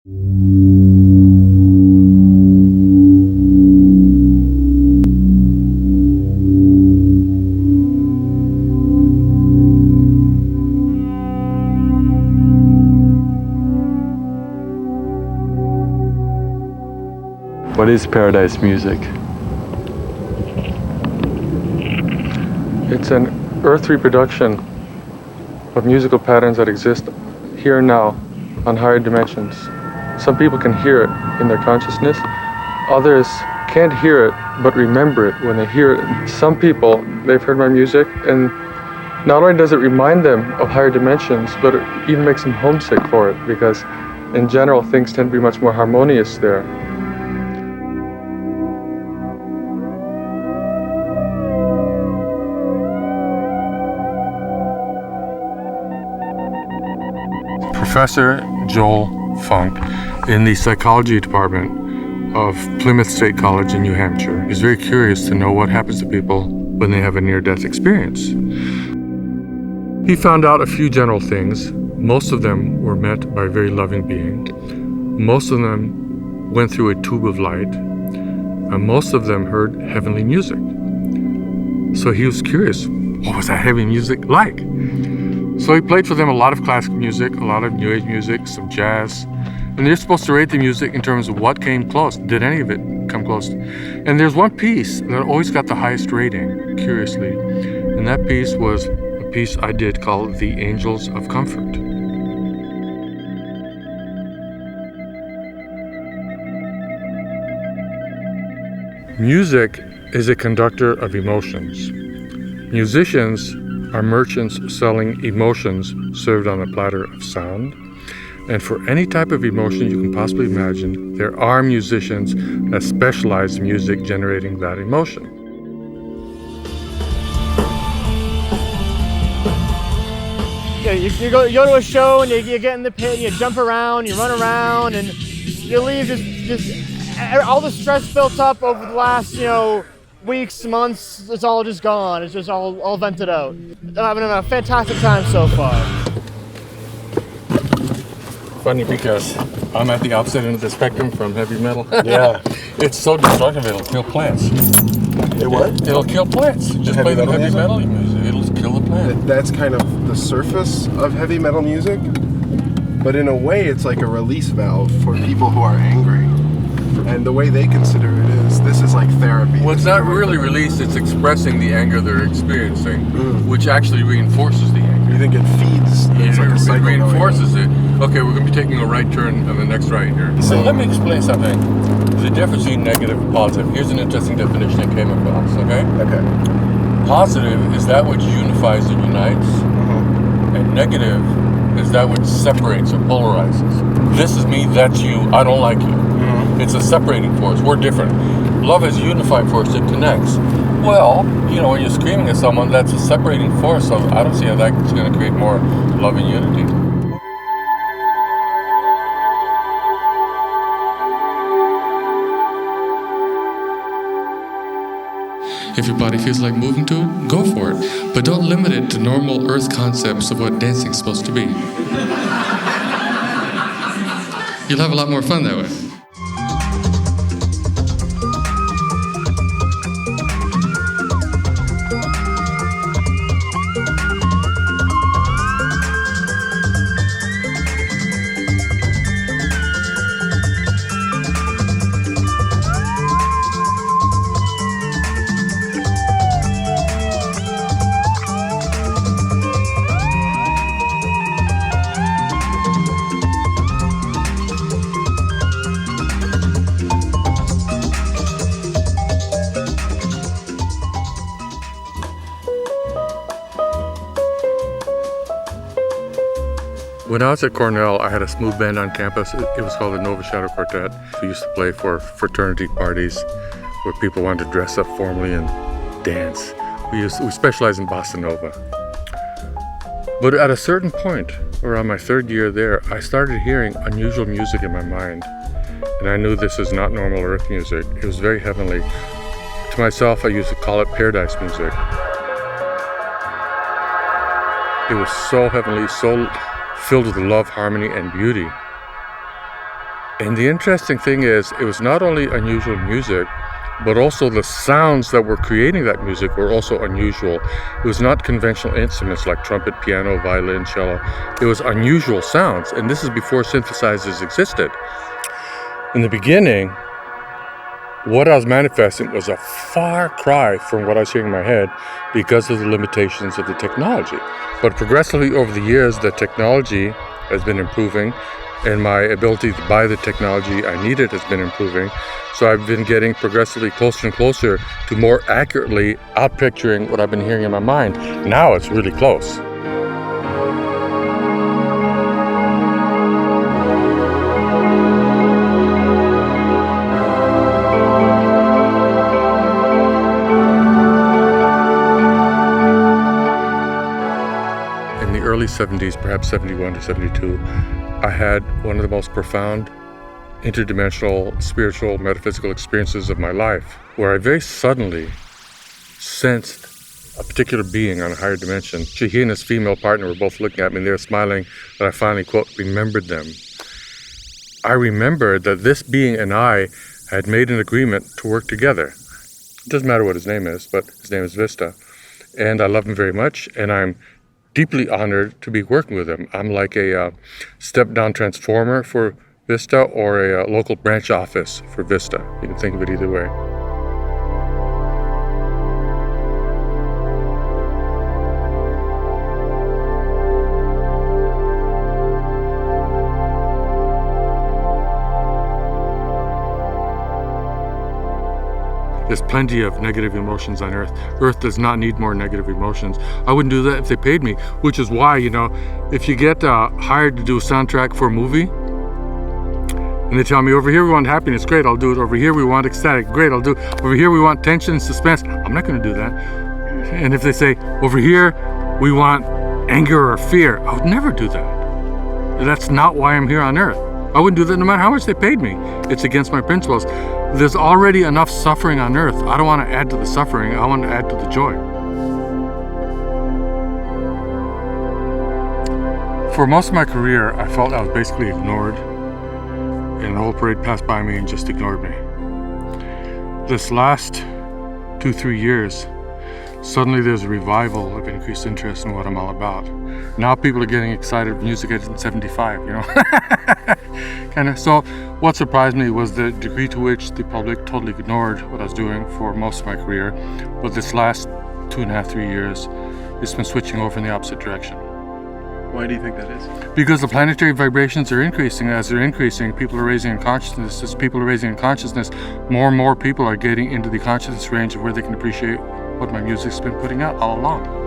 What is paradise music? It's an earth reproduction of musical patterns that exist here and now on higher dimensions. Some people can hear it in their consciousness. Others can't hear it, but remember it when they hear it. Some people, they've heard my music, and not only does it remind them of higher dimensions, but it even makes them homesick for it, because in general, things tend to be much more harmonious there. Professor Joel Funk in the psychology department of Plymouth State College in New Hampshire is very curious to know what happens to people when they have a near-death experience. He found out a few general things. Most of them were met by a very loving being. Most of them went through a tube of light. And most of them heard heavenly music. So he was curious, what was that heavenly music like? So he played for them a lot of classical music, a lot of New Age music, some jazz. And they're supposed to rate the music in terms of what came close. Did any of it come close? And there's one piece that always got the highest rating, curiously. And that piece was a piece I did called The Angels of Comfort. Music is a conductor of emotions. Musicians are merchants selling emotions served on a platter of sound. And for any type of emotion you can possibly imagine, there are musicians that specialize in music generating that emotion. Yeah, you go to a show and you get in the pit and you jump around, you run around, and you leave just all the stress built up over the last, weeks, months, it's all just gone. It's just all vented out. I'm having a fantastic time so far. Funny because I'm at the opposite end of the spectrum from heavy metal. Yeah. It's so destructive, it'll kill plants. It what? It'll kill plants. Just play the heavy metal music. It'll kill the plant. That's kind of the surface of heavy metal music, but in a way it's like a release valve for people who are angry. And the way they consider it is, this is like therapy. Well, it's not really released, it's expressing the anger they're experiencing, which actually reinforces the anger. You think it feeds? It's like a cycle it reinforces it. Okay, we're going to be taking a right turn on the next right here. So let me explain something. The difference between negative and positive. Here's an interesting definition I came across, okay? Okay. Positive is that which unifies and unites, and negative is that which separates or polarizes. This is me, that's you, I don't like you. It's a separating force. We're different. Love is a unifying force. It connects. Well, when you're screaming at someone, that's a separating force. So I don't see how that's going to create more love and unity. If your body feels like moving to it, go for it. But don't limit it to normal earth concepts of what dancing is supposed to be. You'll have a lot more fun that way. When I was at Cornell, I had a smooth band on campus. It was called the Nova Shadow Quartet. We used to play for fraternity parties where people wanted to dress up formally and dance. We specialized in bossa nova. But at a certain point, around my third year there, I started hearing unusual music in my mind. And I knew this is not normal earth music. It was very heavenly. To myself, I used to call it paradise music. It was so heavenly, so filled with love, harmony, and beauty. And the interesting thing is, it was not only unusual music, but also the sounds that were creating that music were also unusual. It was not conventional instruments like trumpet, piano, violin, cello. It was unusual sounds, and this is before synthesizers existed. In the beginning, what I was manifesting was a far cry from what I was hearing in my head because of the limitations of the technology. But progressively over the years, the technology has been improving, and my ability to buy the technology I needed has been improving. So I've been getting progressively closer and closer to more accurately outpicturing what I've been hearing in my mind. Now it's really close. In the early 70s, perhaps 71 to 72, I had one of the most profound interdimensional, spiritual, metaphysical experiences of my life, where I very suddenly sensed a particular being on a higher dimension. He and his female partner were both looking at me and they were smiling, and I finally, quote, remembered them. I remembered that this being and I had made an agreement to work together. It doesn't matter what his name is, but his name is Vista. And I love him very much, and I'm deeply honored to be working with him. I'm like a step-down transformer for Vista or a local branch office for Vista. You can think of it either way. There's plenty of negative emotions on Earth. Earth does not need more negative emotions. I wouldn't do that if they paid me, which is why, if you get hired to do a soundtrack for a movie, and they tell me, over here we want happiness, great, I'll do it. Over here we want ecstatic, great, I'll do it. Over here we want tension and suspense, I'm not gonna do that. And if they say, over here we want anger or fear, I would never do that. That's not why I'm here on Earth. I wouldn't do that no matter how much they paid me. It's against my principles. There's already enough suffering on Earth. I don't want to add to the suffering, I want to add to the joy. For most of my career, I felt I was basically ignored, and the whole parade passed by me and just ignored me. This last 2-3 years, suddenly there's a revival of increased interest in what I'm all about. Now people are getting excited with music in 75, So what surprised me was the degree to which the public totally ignored what I was doing for most of my career. But this last 2.5-3 years, it's been switching over in the opposite direction. Why do you think that is? Because the planetary vibrations are increasing. As they're increasing, people are raising in consciousness. As people are raising in consciousness, more and more people are getting into the consciousness range of where they can appreciate what my music's been putting out all along.